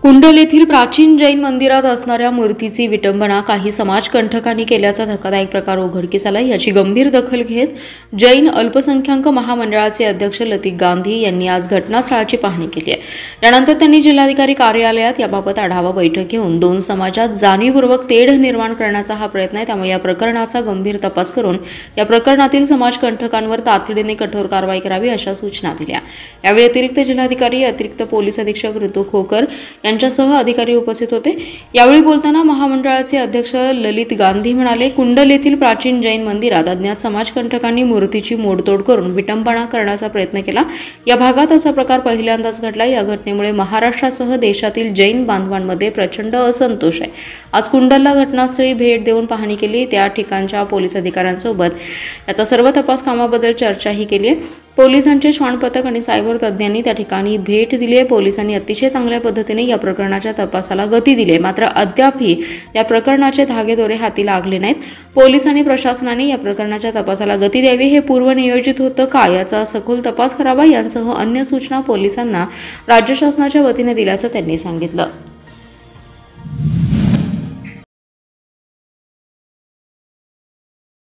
कुंडल येथील प्राचीन जैन मंदिरात असणाऱ्या मूर्तीची विटंबना काही समाजकंटकांनी केल्याचा धक्कादायक प्रकार उघडकीस आला। याची गंभीर दखल घेत जैन अल्पसंख्याक महामंडळाचे अध्यक्ष लतीफ गांधी यांनी आज घटनास्थळाची पाहणी केली आहे। त्यानंतर त्यांनी जिल्हाधिकारी कार्यालयात याबाबत आढावा बैठक घेऊन दोन समाजात जाणीवपूर्वक तेढ निर्माण करण्याचा हा प्रयत्न आहे, त्यामुळे या प्रकरणाचा गंभीर तपास करून या प्रकरणातील समाजकंटकांवर तातडीने कठोर कारवाई करावी अशा सूचना दिल्या। यावेळी अतिरिक्त जिल्हाधिकारी, अतिरिक्त पोलीस अधीक्षक ऋतू खोकर यांच्यासह अधिकारी उपस्थित होते। यावेळी बोलताना महामंडळाचे अध्यक्ष ललित गांधी म्हणाले, कुंडल येथील प्राचीन जैन मंदिरात अज्ञात समाजकंटकांनी मूर्तीची मोडतोड करून विटंबना करण्याचा प्रयत्न केला। या भागात असा प्रकार पहिल्यांदाच घडला। या घटनेमुळे महाराष्ट्रासह देशातील जैन बांधवांमध्ये प्रचंड असंतोष आहे। आज कुंडलला घटनास्थळी भेट देऊन पाहणी केली। त्या ठिकाणच्या पोलीस अधिकाऱ्यांसोबत याचा सर्व तपास कामाबद्दल चर्चाही केली आहे। पोलिसांचे श्वान पथक आणि सायबर तज्ज्ञांनी त्या ठिकाणी भेट दिली आहे। पोलिसांनी अतिशय चांगल्या पद्धतीने या प्रकरणाच्या तपासाला गती दिली आहे, मात्र अद्यापही या प्रकरणाचे धागेदोरे हाती लागले नाहीत। पोलीस आणि प्रशासनाने या प्रकरणाच्या तपासाला गती द्यावी, हे पूर्वनियोजित होतं का याचा सखोल तपास करावा, यांसह अन्य सूचना पोलिसांना राज्य शासनाच्या वतीने दिल्याचं त्यांनी सांगितलं।